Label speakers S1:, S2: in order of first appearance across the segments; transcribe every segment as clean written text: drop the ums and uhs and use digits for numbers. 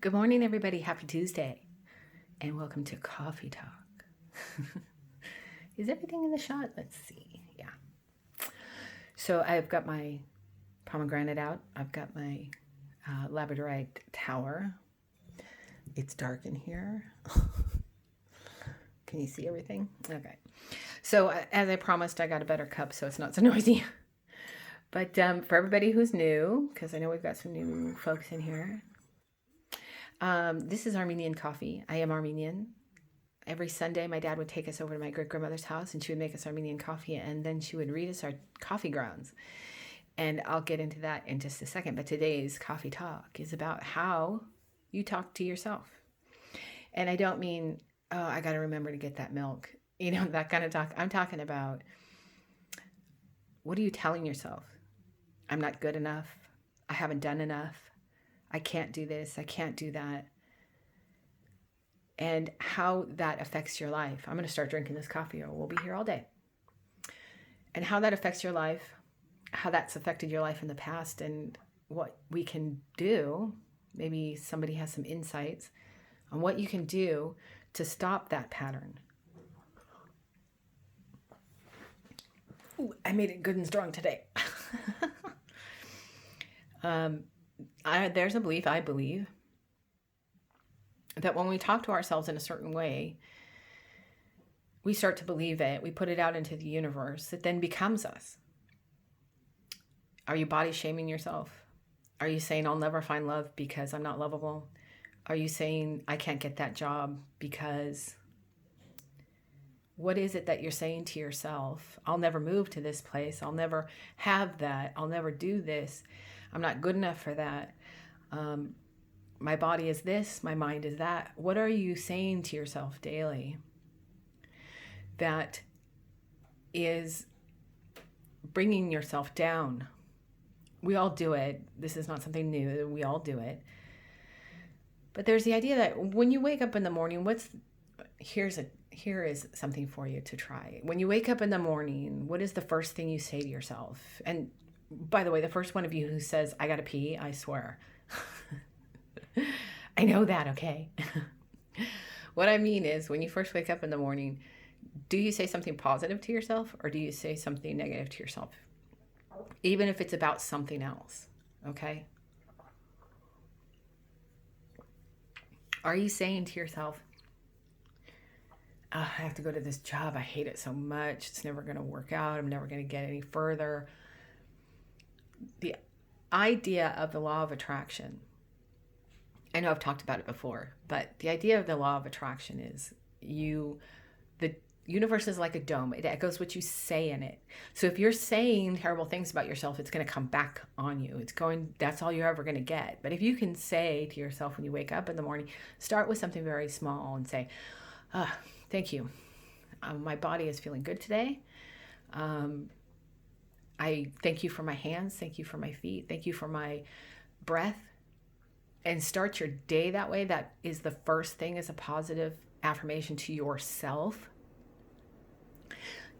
S1: Good morning, everybody. Happy Tuesday, and welcome to Coffee Talk. Is everything in the shot? Let's see. Yeah. So I've got my pomegranate out. I've got my labradorite tower. It's dark in here. Can you see everything? Okay. So as I promised, I got a better cup so it's not so noisy. But for everybody who's new, because I know we've got some new folks in here, this is Armenian coffee. I am Armenian. Every Sunday, my dad would take us over to my great-grandmother's house, and she would make us Armenian coffee, and then she would read us our coffee grounds. And I'll get into that in just a second, but today's coffee talk is about how you talk to yourself. And I don't mean, oh, I got to remember to get that milk, that kind of talk. I'm talking about, what are you telling yourself? I'm not good enough. I haven't done enough. I can't do this. I can't do that. And how that affects your life. I'm going to start drinking this coffee or we'll be here all day. And how that affects your life, how that's affected your life in the past, and what we can do. Maybe somebody has some insights on what you can do to stop that pattern. Ooh, I made it good and strong today. There's a belief, I believe, that when we talk to ourselves in a certain way, we start to believe it, we put it out into the universe, it then becomes us. Are you body shaming yourself? Are you saying, I'll never find love because I'm not lovable? Are you saying, I can't get that job because... What is it that you're saying to yourself? I'll never move to this place. I'll never have that. I'll never do this. I'm not good enough for that. My body is this. My mind is that. What are you saying to yourself daily that is bringing yourself down? We all do it. This is not something new. We all do it. But there's the idea that when you wake up in the morning, here is something for you to try. When you wake up in the morning, what is the first thing you say to yourself? And by the way, the first one of you who says, I gotta pee, I swear. I know that, okay? What I mean is, when you first wake up in the morning, do you say something positive to yourself or do you say something negative to yourself? Even if it's about something else, okay? Are you saying to yourself, I have to go to this job. I hate it so much. It's never going to work out. I'm never going to get any further. The idea of the law of attraction, I know I've talked about it before, but the idea of the law of attraction is the universe is like a dome. It echoes what you say in it. So if you're saying terrible things about yourself, it's going to come back on you. That's all you're ever going to get. But if you can say to yourself when you wake up in the morning, start with something very small and say, thank you. My body is feeling good today. I thank you for my hands. Thank you for my feet. Thank you for my breath. And start your day that way. That is the first thing, as a positive affirmation to yourself.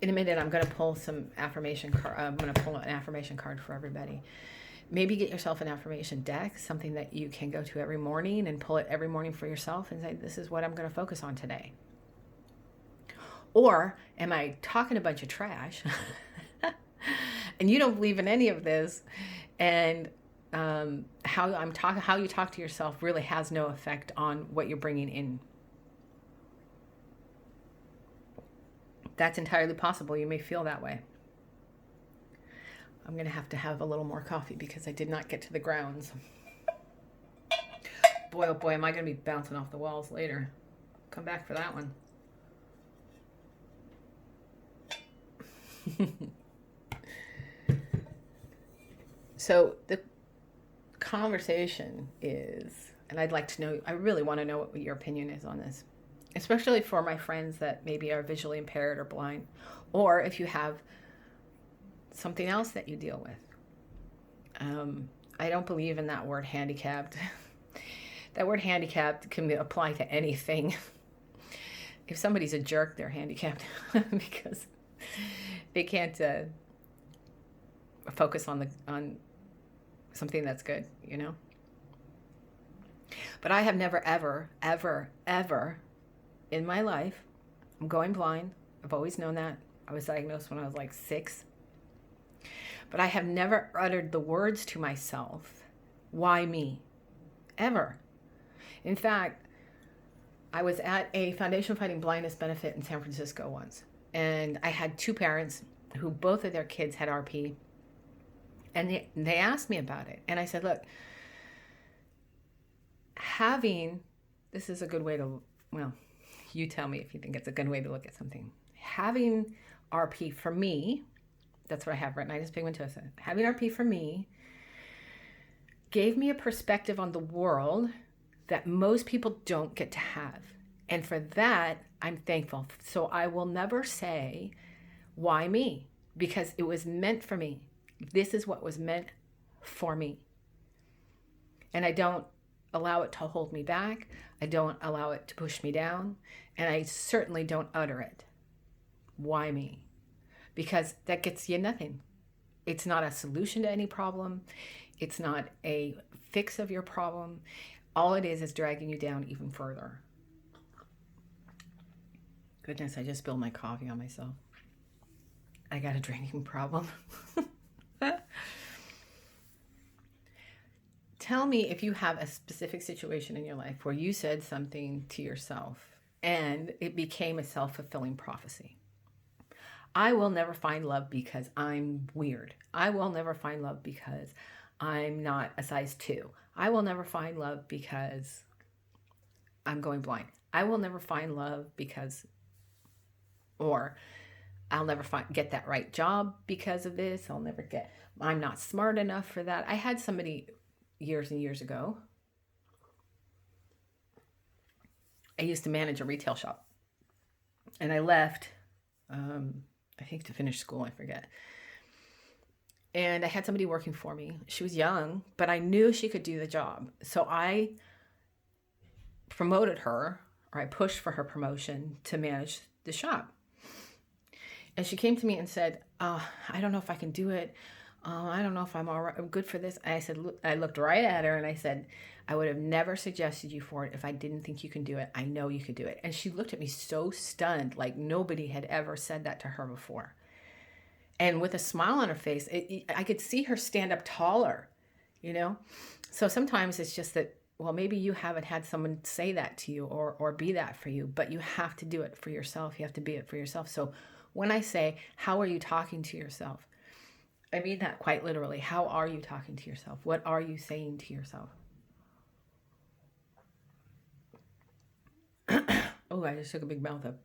S1: In a minute, I'm going to pull some affirmation card. I'm going to pull an affirmation card for everybody. Maybe get yourself an affirmation deck, something that you can go to every morning and pull it every morning for yourself and say, this is what I'm going to focus on today. Or am I talking a bunch of trash and you don't believe in any of this, and how you talk to yourself really has no effect on what you're bringing in? That's entirely possible. You may feel that way. I'm going to have a little more coffee because I did not get to the grounds. Boy, oh boy, am I going to be bouncing off the walls later. Come back for that one. So the conversation is, and I really want to know what your opinion is on this, especially for my friends that maybe are visually impaired or blind, or if you have something else that you deal with. I don't believe in that word handicapped. That word handicapped can apply to anything. If somebody's a jerk, they're handicapped because they can't focus on something that's good, But I have never, ever, ever, ever in my life, I'm going blind. I've always known that. I was diagnosed when I was like 6. But I have never uttered the words to myself, why me? Ever. In fact, I was at a Foundation Fighting Blindness benefit in San Francisco once. And I had 2 parents who both of their kids had RP. And they asked me about it. And I said, look, this is a good way to, well, you tell me if you think it's a good way to look at something. Having RP for me, that's what I have, retinitis pigmentosa. Having RP for me gave me a perspective on the world that most people don't get to have. And for that, I'm thankful. So I will never say, why me? Because it was meant for me. This is what was meant for me. And I don't allow it to hold me back. I don't allow it to push me down. And I certainly don't utter it. Why me? Because that gets you nothing. It's not a solution to any problem. It's not a fix of your problem. All it is dragging you down even further. Goodness, I just spilled my coffee on myself. I got a drinking problem. Tell me if you have a specific situation in your life where you said something to yourself and it became a self-fulfilling prophecy. I will never find love because I'm weird. I will never find love because I'm not a size 2. I will never find love because I'm going blind. I will never find love because, or I'll never get that right job because of this. I'm not smart enough for that. I had somebody years and years ago. I used to manage a retail shop and I left, I think to finish school, I forget. And I had somebody working for me. She was young, but I knew she could do the job. So I promoted her, or I pushed for her promotion to manage the shop. And she came to me and said, I don't know if I can do it. I don't know if I'm all right, I'm good for this. And I said, I looked right at her and I said, I would have never suggested you for it if I didn't think you can do it. I know you could do it. And she looked at me so stunned, like nobody had ever said that to her before. And with a smile on her face, I could see her stand up taller, you know? So sometimes it's just that, well, maybe you haven't had someone say that to you or be that for you, but you have to do it for yourself. You have to be it for yourself. So when I say, how are you talking to yourself? I mean that quite literally. How are you talking to yourself? What are you saying to yourself? Oh, I just took a big mouth of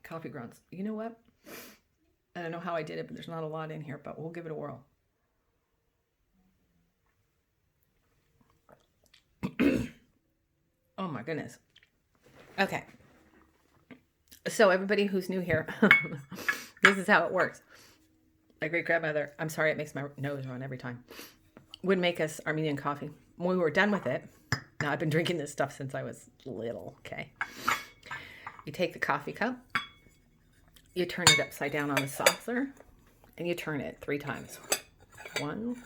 S1: coffee grounds. You know what? I don't know how I did it, but there's not a lot in here, but we'll give it a whirl. Oh my goodness. Okay. So everybody who's new here, this is how it works. My great grandmother, I'm sorry, it makes my nose run every time, would make us Armenian coffee. When we were done with it, now I've been drinking this stuff since I was little, okay? You take the coffee cup, you turn it upside down on the saucer, and you turn it 3 times. 1,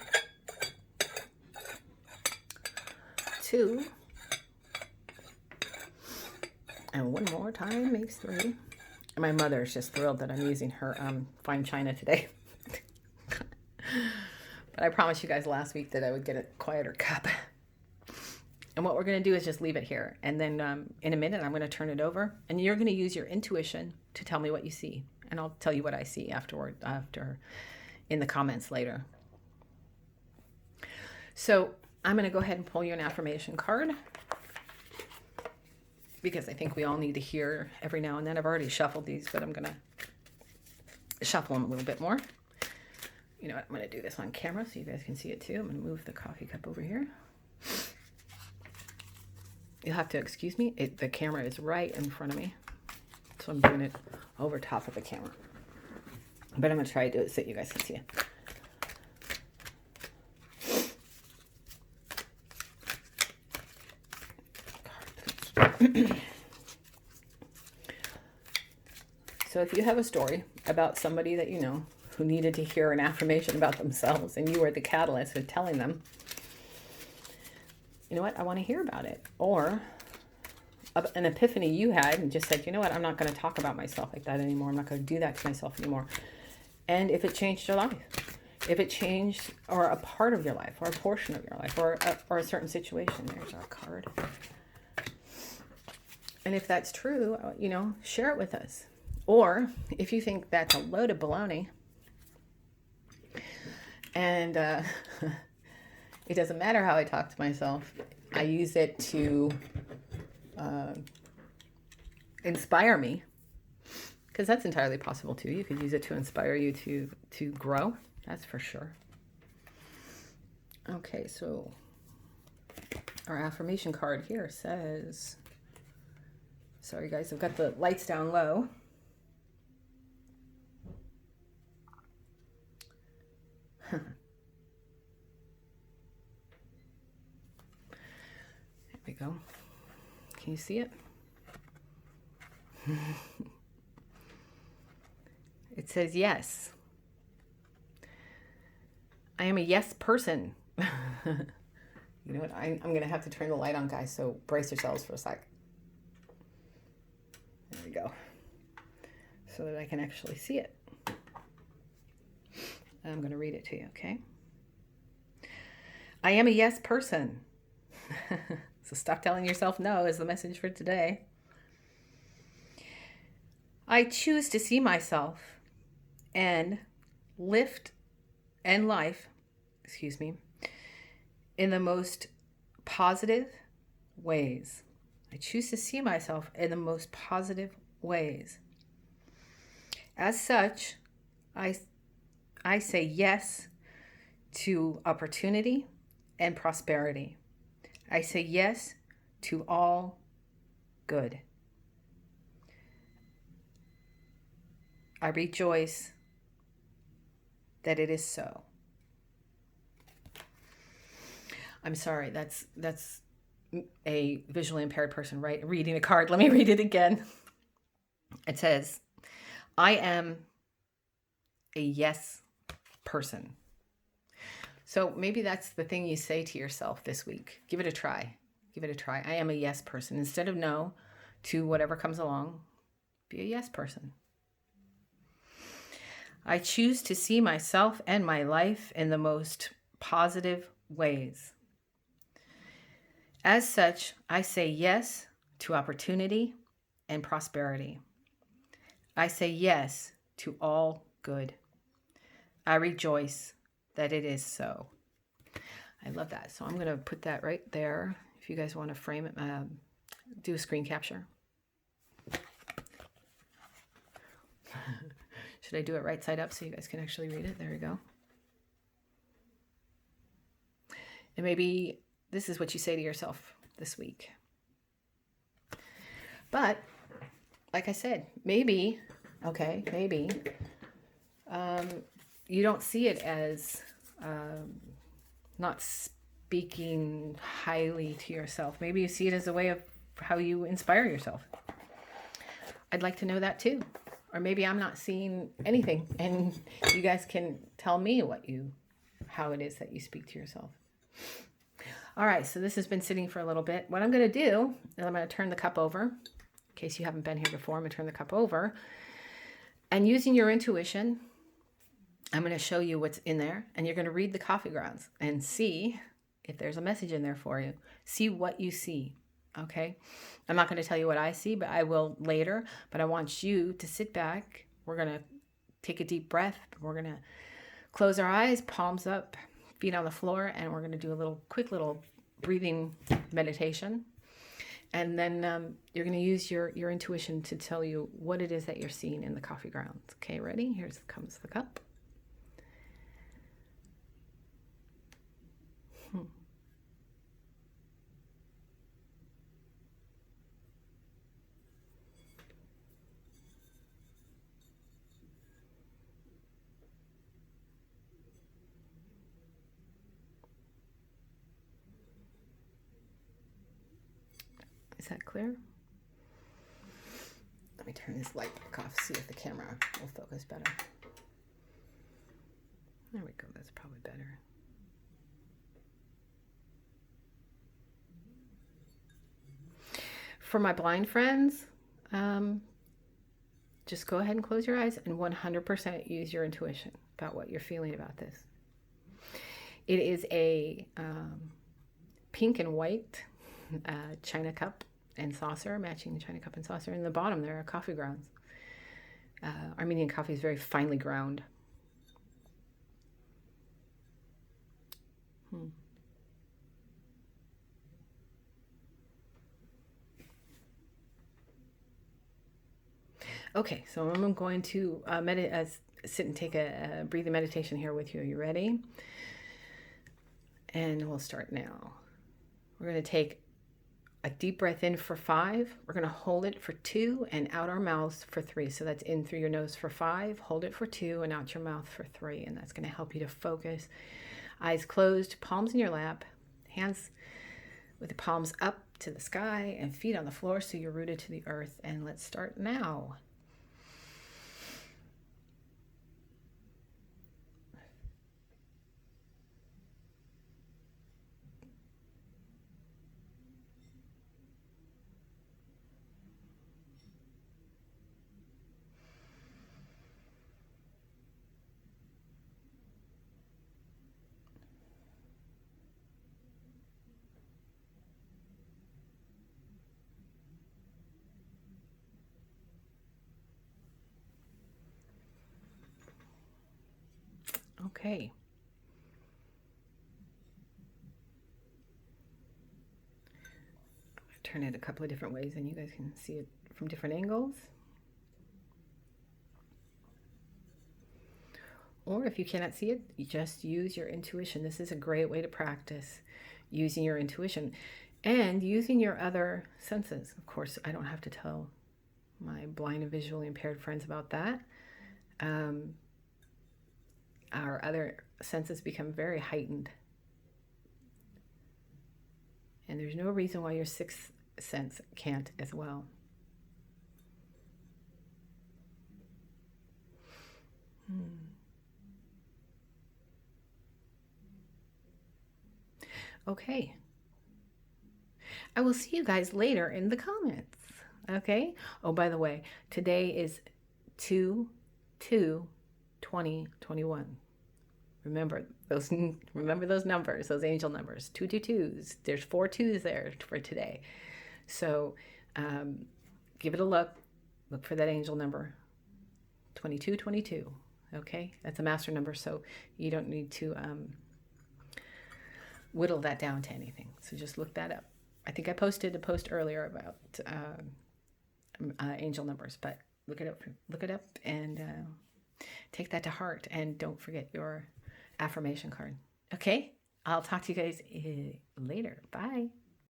S1: 2, and one more time makes 3. And my mother is just thrilled that I'm using her fine china today. But I promised you guys last week that I would get a quieter cup. And what we're going to do is just leave it here. And then in a minute, I'm going to turn it over. And you're going to use your intuition to tell me what you see. And I'll tell you what I see after in the comments later. So I'm going to go ahead and pull you an affirmation card, because I think we all need to hear every now and then. I've already shuffled these, but I'm going to shuffle them a little bit more. You know what? I'm going to do this on camera so you guys can see it too. I'm going to move the coffee cup over here. You'll have to excuse me. The camera is right in front of me, so I'm doing it over top of the camera. But I'm going to try to do it so you guys can see it. So if you have a story about somebody that you know who needed to hear an affirmation about themselves and you were the catalyst of telling them, you know what, I want to hear about it. Or an epiphany you had and just said, you know what, I'm not going to talk about myself like that anymore. I'm not going to do that to myself anymore. And if it changed your life, if it changed or a part of your life or a portion of your life or a certain situation, there's our card. And if that's true, you know, share it with us. Or if you think that's a load of baloney and it doesn't matter how I talk to myself, I use it to inspire me, because that's entirely possible too. You could use it to inspire you to grow. That's for sure. Okay, so our affirmation card here says, sorry guys, I've got the lights down low. There we go. Can you see it? It says, yes. I am a yes person. You know what? I'm going to have to turn the light on, guys, so brace yourselves for a sec. There we go. So that I can actually see it. I'm going to read it to you, okay? I am a yes person. So stop telling yourself no is the message for today. I choose to see myself and life, in the most positive ways. I choose to see myself in the most positive ways. As such, I say yes to opportunity and prosperity. I say yes to all good. I rejoice that it is so. I'm sorry, that's a visually impaired person, right? Reading a card. Let me read it again. It says, I am a yes person. So maybe that's the thing you say to yourself this week. Give it a try. Give it a try. I am a yes person. Instead of no to whatever comes along, be a yes person. I choose to see myself and my life in the most positive ways. As such, I say yes to opportunity and prosperity. I say yes to all good. I rejoice that it is so. I love that. So I'm going to put that right there. If you guys want to frame it, do a screen capture. Should I do it right side up so you guys can actually read it? There we go. And maybe this is what you say to yourself this week. But like I said, maybe you don't see it as not speaking highly to yourself. Maybe you see it as a way of how you inspire yourself. I'd like to know that too. Or maybe I'm not seeing anything and you guys can tell me how it is that you speak to yourself. All right, so this has been sitting for a little bit. What I'm going to do is I'm going to turn the cup over. In case you haven't been here before, I'm going to turn the cup over. And using your intuition, I'm going to show you what's in there. And you're going to read the coffee grounds and see if there's a message in there for you. See what you see, okay? I'm not going to tell you what I see, but I will later. But I want you to sit back. We're going to take a deep breath. We're going to close our eyes, palms up, feet on the floor, and we're going to do a quick little breathing meditation. And then you're going to use your intuition to tell you what it is that you're seeing in the coffee grounds. Okay, ready? Here comes the cup. Is that clear? Let me turn this light back off, see if the camera will focus better. There we go, that's probably better. For my blind friends, just go ahead and close your eyes and 100% use your intuition about what you're feeling about this. It is a pink and white china cup and saucer, matching the china cup and saucer. In the bottom there are coffee grounds. Armenian coffee is very finely ground. Okay, so I'm going to sit and take a breathing meditation here with you. Are you ready? And we'll start now. We're going to take a deep breath in for 5. We're going to hold it for 2 and out our mouths for 3. So that's in through your nose for 5, hold it for 2 and out your mouth for 3. And that's going to help you to focus. Eyes closed, palms in your lap, hands with the palms up to the sky and feet on the floor so you're rooted to the earth. And let's start now. Okay. Turn it a couple of different ways and you guys can see it from different angles. Or if you cannot see it, you just use your intuition. This is a great way to practice using your intuition and using your other senses. Of course, I don't have to tell my blind and visually impaired friends about that. Our other senses become very heightened. And there's no reason why your sixth sense can't as well. Okay. I will see you guys later in the comments. Okay? Oh, by the way, today is 2/2/2021. Remember those numbers, those angel numbers, 222s. There's 4 2s there for today. So give it a look. Look for that angel number, 2222. Okay, that's a master number, so you don't need to whittle that down to anything. So just look that up. I think I posted a post earlier about angel numbers, but look it up and take that to heart. And don't forget your affirmation card. Okay, I'll talk to you guys later. Bye.